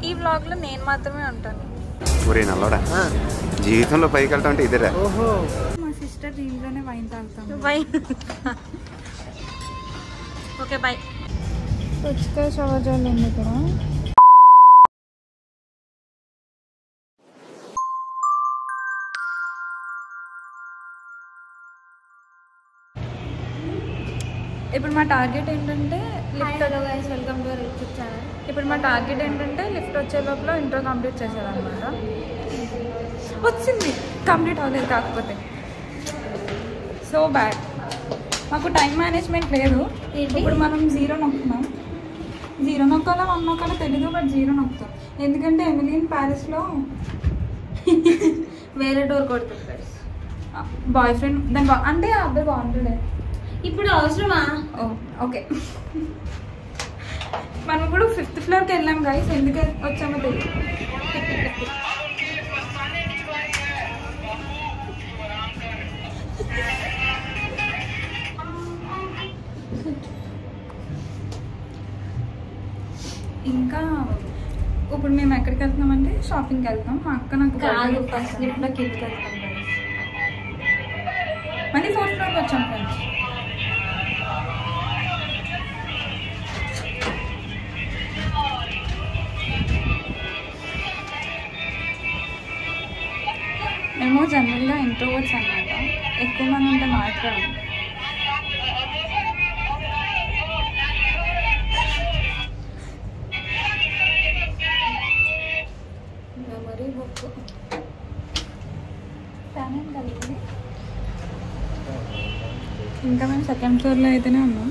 ఈ వ్లాగ్లో నేను మాత్రమే ఉంటాను. ఒరే నల్లోడా, జీవితంలో పైకి వెళ్ళటం అంటే ఇదేరా. మా సిస్టర్ దీంట్లోనే వైన్ తాగుతాం. Wine okay boy. పుచ్చకాయ షవర్జాలు ఉంది ఇక్కడ. ఇప్పుడు మా టార్గెట్ ఏంటంటే lift. Welcome to our YouTube channel. ఇప్పుడు మా టార్గెట్ ఏంటంటే లిఫ్ట్ వచ్చే లోపల ఇంట్రో కంప్లీట్ చేసేదన్నమాట. వచ్చింది, కంప్లీట్ అవ్వలేదు. కాకపోతే సో బ్యాడ్, మాకు టైం మేనేజ్మెంట్ లేదు. ఇప్పుడు మనం 0 నొక్కున్నాం. 0 నొక్కాలో 1 నొక్కాలో తెలీదు, బట్ 0 నొక్కుతాం. ఎందుకంటే ఎమిలియన్ ప్యారిస్లో వేరే డోర్ కొడుతుంది బాయ్ ఫ్రెండ్. దాని అంటే ఆ అబ్బాయి బాగుంటుండే. ఇప్పుడు అవసరమా? ఓకే, మనం ఇప్పుడు 5th ఫ్లోర్కి వెళ్ళాం గైస్. ఎందుకు వచ్చామో తెలియదు. ఇంకా ఇప్పుడు మేము ఎక్కడికి వెళ్తున్నామంటే షాపింగ్కి వెళ్తాం. మా అక్క నాకు ఫస్ట్ లిఫ్ట్లో కిందకి వెళ్తాం. మళ్ళీ 4th ఫ్లోర్కి వచ్చాం ఫ్రెండ్స్. మేము జనరల్గా ఇంట్రోవర్ట్స్ అన్నమాట. ఎక్కువ మంది ఉంటే మాట్లాడాలి. మెమరీ బుక్ కలిగింది. ఇంకా మేము 2nd ఫ్లోర్లో అయితేనే ఉన్నాం.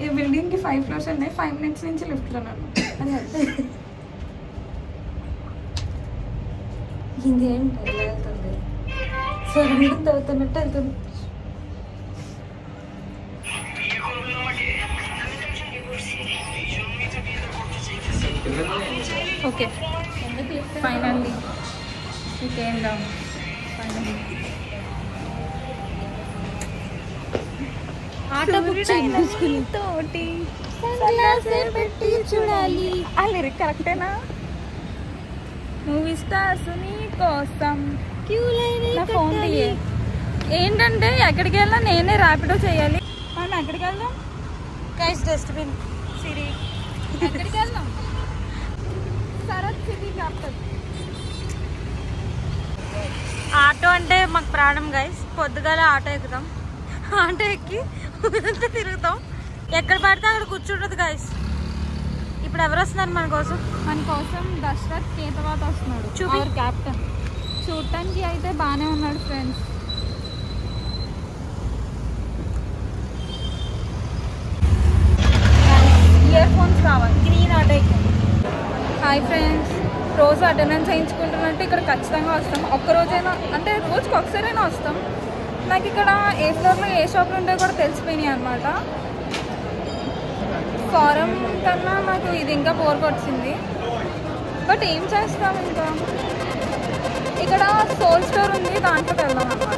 ఈ బిల్డింగ్కి 5 ఫ్లోర్స్ ఉన్నాయి. 5 minutes నుంచి లిఫ్ట్లో ఉన్నాను. అది అర్థం ఇదేంటి వెళ్తుంది, సొరంగం తవ్వుతున్నట్టు వెళ్తుంది. Okay, finally we came down. Finally. ఆట తోటి పెట్టి చూడాలి. ఆ లిరిక్ కరెక్టేనా? మూవీ స్టార్స్ నీ కోసం నా ఫోన్ తీయే. ఏంటంటే ఎక్కడికి వెళ్ళా నేనే ర్యాపిడో చేయాలి. మనం ఎక్కడికి వెళ్దాం గైస్? డస్ట్బిన్ సిరి. ఎక్కడికి వెళ్దాం? Sarath city capital. ఆటో అంటే మాకు ప్రాణం గైస్. పొద్దుగాల ఆటో ఎక్కుతాం. ఆటో ఎక్కి ఊరంతా తిరుగుతాం. ఎక్కడ పడితే అక్కడ కూర్చుంటుంది గైస్. ఇప్పుడు ఎవరు వస్తున్నారు మన కోసం? మన కోసం దశరథ్ కేతవాత వస్తున్నాడు, అవర్ క్యాప్టెన్. చూడటానికి అయితే బాగానే ఉన్నాడు ఫ్రెండ్స్. ఇయర్ ఫోన్స్ కావాలి. గ్రీన్ ఆటో ఎక్కింది. హాయ్ ఫ్రెండ్స్, రోజు అటెండెన్స్ చేయించుకుంటున్నట్టు ఇక్కడ ఖచ్చితంగా వస్తాం. ఒక్కరోజైనా అంటే రోజుకి ఒకసారైనా వస్తాం. నాకు ఇక్కడ ఏ ఫ్లోర్లో ఏ షాప్లు ఉంటాయో కూడా తెలిసిపోయినాయి అనమాట. ఫారం కన్నా నాకు ఇది ఇంకా బోర్ కొట్టింది. బట్ ఏం చేస్తాం, ఇంకా ఇక్కడ సోల్ స్టోర్ ఉంది, దాంట్లోకి వెళ్దాం అన్నమాట.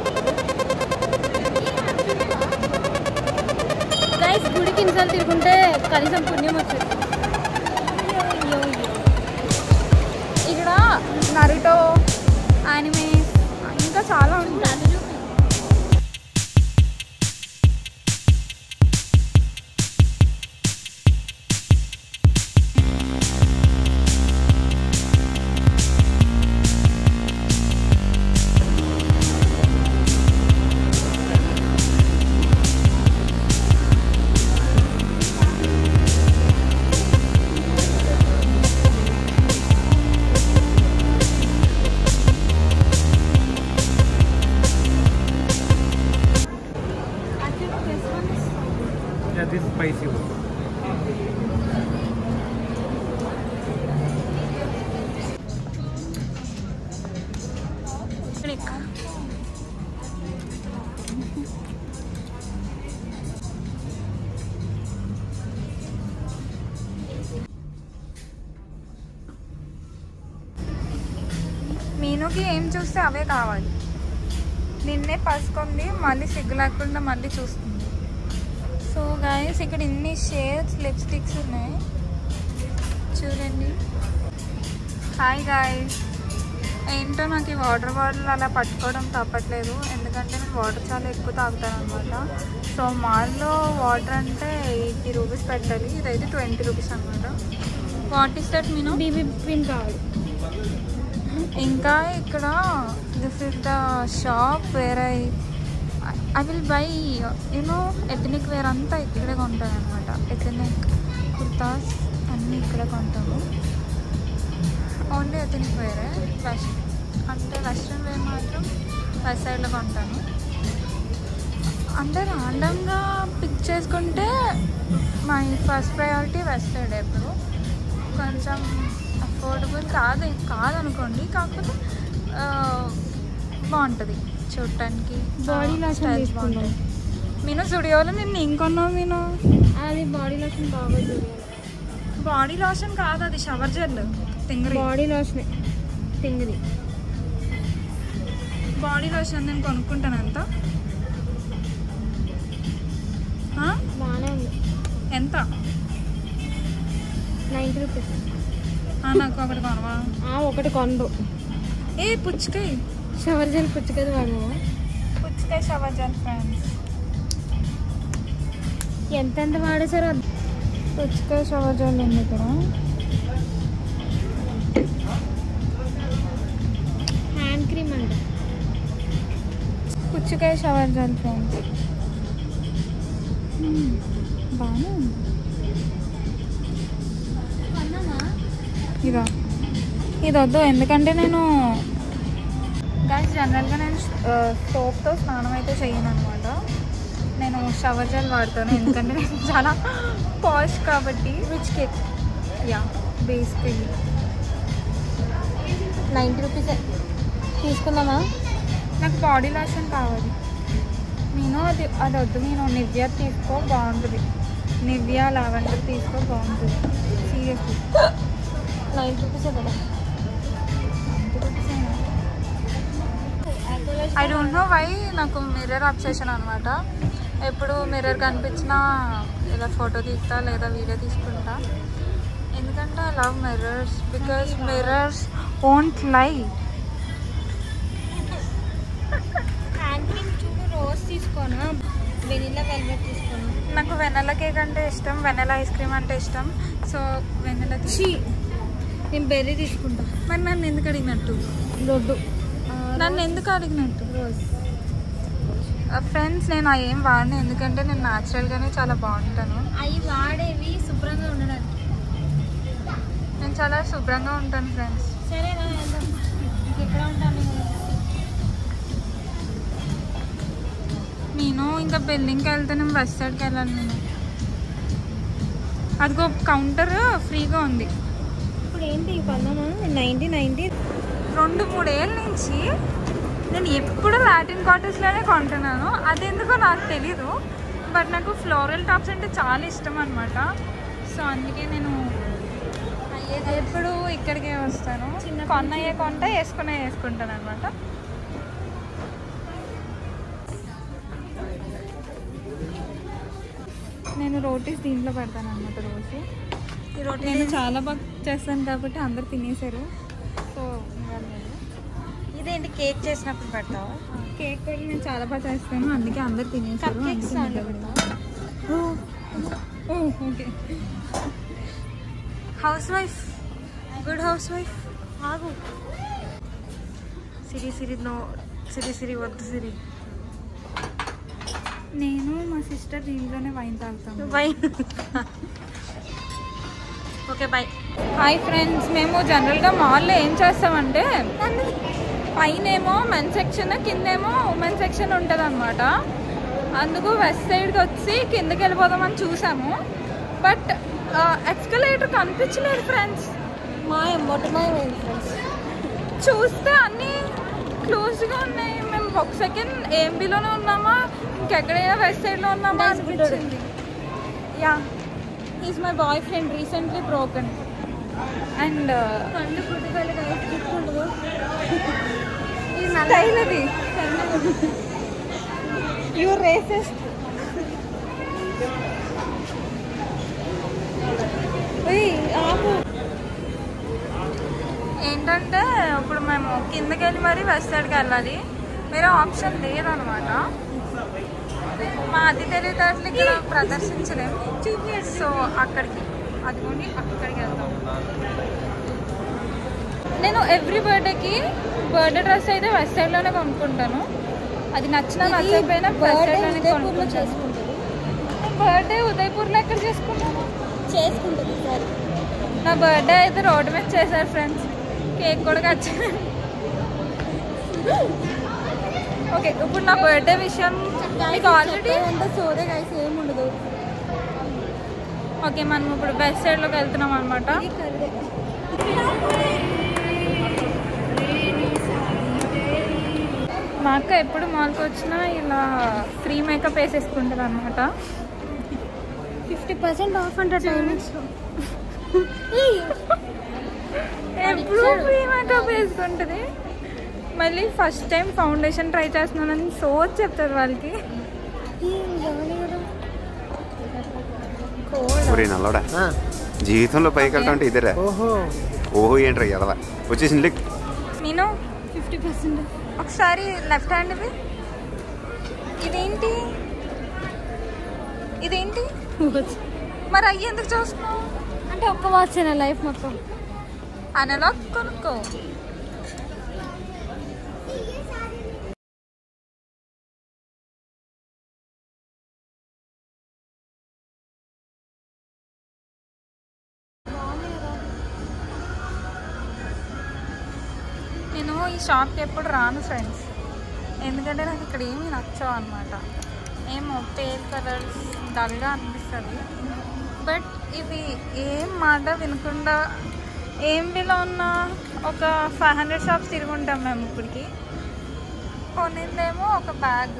గైస్ గుడికి ఇన్సార్లు తిరుగుంటే కనీసం పుణ్యం వచ్చేది. ఇక్కడ నరుటో, యానిమేస్ ఇంకా చాలా ఉంటాయి. This spicy one. మీనుకి ఏం చూస్తే అవే కావాలి. నిన్నే పసుకుంది, మళ్ళీ సిగ్గు లేకుండా మళ్ళీ చూస్తుంది. సో గైస్ ఇక్కడ ఇన్ని షేడ్స్ లిప్స్టిక్స్ ఉన్నాయి. చూడండి. Hi guys. ఏంటో నాకు ఈ వాటర్ బాటిల్ అలా పట్టుకోవడం తప్పట్లేదు, ఎందుకంటే నేను వాటర్ చాలా ఎక్కువ తాగుతాను అనమాట. సో మాల్లో వాటర్ అంటే 80 రూపీస్ పెట్టాలి, ఇదైతే 20 రూపీస్ అనమాట. What is that menu? BB pin కావాలి. ఇంకా ఇక్కడ this is the shop where I will buy you know ethnic wear అంతా ఇక్కడే కొంటాను అనమాట. ఎథనిక్ కుర్తాస్ అన్నీ ఇక్కడే కొంటాము. ఓన్లీ ఎథనిక్ వేరే, అంటే వెస్ట్రన్ వేర్ మాత్రం వెస్ట్ సైడ్లో కొంటాను. అంటే రాండమ్గా పిక్ చేసుకుంటే my first priority west side. ఎప్పుడు కొంచెం అఫోర్డబుల్ కాదనుకోండి, కాకపోతే బాగుంటుంది చూడటానికి. బాడీ లోషన్ తీసుకున్నాం నేను స్టూడియోలో. నేను ఏం కొన్నావు నేను? అది బాడీ లోషన్ బాగోదు. బాడీ లోషన్ కాదు, అది షవర్ జెల్. తింగరి బాడీ లోషన్ తింగరి బాడీ లోషన్ నేను కొనుక్కుంటాను. అంత బాగానే ఉంది. ఎంత? 90 రూపీస్. నాకు ఒకటి కొనవా? ఒకటి కొండు. ఏ పుచ్చుకాయ షవర్ జెల్ పుచ్చుకది వాడు. పుచ్చుకాయ షవర్ జెల్ ఫ్రెండ్స్. ఎంతెంత వాడేసారో. పుచ్చుకాయ షవర్ జెల్ ఉంది ఇక్కడ. హ్యాండ్ క్రీమ్ అంట. పుచ్చుకాయ షవర్ జెల్ ఫ్రెండ్స్. బాగానే ఉంది. ఇది వద్దు, ఎందుకంటే నేను గాయ్స్ జనరల్గా నేను సోప్తో స్నానం అయితే చేయను అనమాట. నేను షవర్ జెల్ వాడతాను, ఎందుకంటే నేను చాలా పాష్ కాబట్టి. Rich cake. Yeah basically 90 rupees తీసుకుందామా? నాకు బాడీ లోషన్ కావాలి. నేను అది వద్దు, నేను నివ్యా తీసుకో బాగుంటుంది. నివ్యా లావెండర్ తీసుకో బాగుంటుంది. సీరియస్లీ 90 రూపీస్ కదా. ఐ డోంట్ నో వై నాకు మిర్రర్ అబ్సెషన్ అనమాట. ఎప్పుడు మిర్రర్ కనిపించినా ఇలా ఫోటో తీస్తా లేదా వీడియో తీసుకుంటా, ఎందుకంటే I love mirrors because mirrors won't లై. హ్యాండ్ క్రీమ్ చూడు, రోజ్ తీసుకోనా, వెనిలా వెల్వెట్ తీసుకోను. నాకు వెనలా కేక్ అంటే ఇష్టం, వెనలా ఐస్ క్రీమ్ అంటే ఇష్టం. సో వెనలా నేను బెర్రీ తీసుకుంటా. మరి నన్ను ఎందుకు అడిగినట్టు? లడ్డు. నన్ను ఎందుకు అడిగినట్టు? రోజ్. ఫ్రెండ్స్ నేను ఏం వాడను, ఎందుకంటే నేను న్యాచురల్గానే చాలా బాగుంటాను. అవి వాడేవి శుభ్రంగా ఉండడానికి. నేను చాలా శుభ్రంగా ఉంటాను ఫ్రెండ్స్. సరేనా, ఎక్కడ ఉంటాను నేను ఇంకా బిల్డింగ్కి వెళ్తే నేను వెస్ట్ సైడ్కి వెళ్ళాలి. నేను అదిగో కౌంటర్ ఫ్రీగా ఉంది. ఇప్పుడు ఏంటి కొన్నామా? 90. 2-3 ఏళ్ళ నుంచి నేను ఎప్పుడు లాటిన్ కాటేజ్లోనే కొంటున్నాను. అదెందుకో నాకు తెలీదు, బట్ నాకు ఫ్లోరల్ టాప్స్ అంటే చాలా ఇష్టం అనమాట. సో అందుకే నేను ఎప్పుడు ఇక్కడికే వస్తాను. కొన్నయ్యే కొంటే వేసుకుంటాను అనమాట. నేను రోటీస్ దీంట్లో పెడతాను అనమాట రోజు. ఈ రోటీ నేను చాలా బాగా చేస్తాను కాబట్టి అందరు తినేసారు. సో ఇదేంటి కేక్ చేసినప్పుడు పెడతావా? కేక్ కూడా నేను చాలా బాగా చేస్తాను, అందుకే అందరు తినేసారు. Okay. Housewife, good housewife. ఆగు. సిరి వద్దు సిరి. నేను మా సిస్టర్ దీంట్లోనే వైన్ తాగుతాను. Okay bye. హాయ్ ఫ్రెండ్స్, మేము జనరల్గా మాల్లో ఏం చేస్తామంటే పైనేమో మెన్ సెక్షన్, కిందేమో ఉమెన్ సెక్షన్ ఉంటుంది అనమాట. అందుకు వెస్ట్ సైడ్కి వచ్చి కిందకి వెళ్ళిపోదామని చూసాము, బట్ ఎక్స్కలేటర్ కనిపించలేదు ఫ్రెండ్స్. మాయమైంది ఫ్రెండ్స్. చూస్తే అన్నీ క్లోజ్గా ఉన్నాయి. మేము ఒక సెకండ్ ఏఎంబీలోనే ఉన్నామా, ఇంకెక్కడైనా వెస్ట్ సైడ్లో ఉన్నామా అనిపించింది. Yeah, is my boyfriend, recently broken. And style అది. You racist. ఆపు. ఏంటంటే ఇప్పుడు మేము కిందకి వెళ్ళి మరీ వెస్ట్ సైడ్కి వెళ్ళాలి, వేరే ఆప్షన్ లేదనమాట. మా అతి తెలివితేటలు ఇక్కడ ప్రదర్శించలేము. సో అక్కడికి అదిగోండి అక్కడికి వెళ్తాం. నేను ఎవ్రీ బర్త్డేకి బర్త్డే డ్రెస్ అయితే వెస్ట్ సైడ్లోనే కొనుక్కుంటాను. అది నచ్చినా నచ్చకపోయినా వెస్ట్ సైడ్లోనే కొనుక్కుంటాను. బర్త్డే ఉదయపూర్లో ఎక్కడ చేసుకుంటాను? చేసుకుంటుంది సార్. నా బర్త్డే అయితే రోడ్డు మీద చేశారు ఫ్రెండ్స్, కేక్ కూడా కట్ చేశారు. ఓకే, ఇప్పుడు నా బర్త్డే విషయం మీకు ఆల్రెడీ అంటే సోదే గైస్ ఏమి ఉండదు. ఓకే, మనం ఇప్పుడు వెస్ట్ సైడ్లోకి వెళ్తున్నాం అనమాట. మా అక్క ఎప్పుడు మాల్కి వచ్చినా ఇలా ఫ్రీ మేకప్ వేసేసుకుంటుంది అనమాట. 50% ఆఫ్ అంటే ఎప్పుడు ఫ్రీ మేకప్ వేసుకుంటుంది. మళ్ళీ ఫస్ట్ టైం ఫౌండేషన్ ట్రై చేస్తున్నానని సోచ్ చెప్తారు వాళ్ళకి. ఒరే నల్లడా, జీవితంలో పైకి వెళ్ళటం అంటే ఇదేరా. ఓహో ఏంట్రా ఎదవా వచ్చేసింది. నేను 50%. ఒకసారి లెఫ్ట్ హ్యాండ్ ఇదేంటి ఇదేంటి మరి అయ్యి ఎందుకు చూస్తున్నావు? అంటే ఒక్క వాచ్ లైఫ్ మొత్తం అనలాగ్ కొనుక్కో. నేను ఈ షాప్కి ఎప్పుడు రాను ఫ్రెండ్స్, ఎందుకంటే నాకు ఇక్కడ ఏమీ నచ్చవు అనమాట. ఏమో పేల్ కలర్స్ డల్గా అనిపిస్తుంది. బట్ ఇది ఏం మాట వినకుండా ఏంబిలో ఉన్న ఒక 500 షాప్స్ తిరుగుంటాం మేము ఇప్పటికి. కొనిందేమో ఒక బ్యాగ్.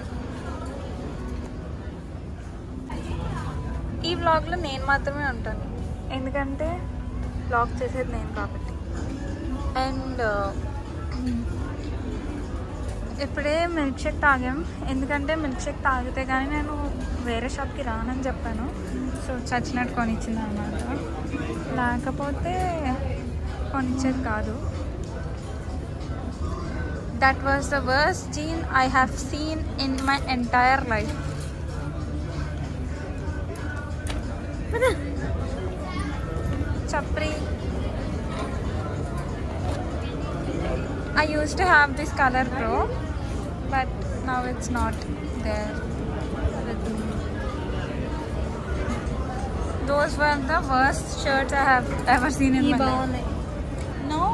ఈ వ్లాగ్లో నేను మాత్రమే ఉంటాను, ఎందుకంటే వ్లాగ్ చేసేది నేను కాబట్టి. అండ్ ఇప్పుడే మిల్క్ షేక్ తాగాం, ఎందుకంటే మిల్క్ షేక్ తాగితే కానీ నేను వేరే షాప్కి రానని చెప్పాను. సో చచ్చినట్టు కొనిచ్చింది అన్నమాట, లేకపోతే కొనిచ్చేది కాదు. That was the worst scene I have seen in my entire life. చప్రి. I used to have this color bro, but now it's not there with me. Those were the worst shirts I have ever seen in my life. No.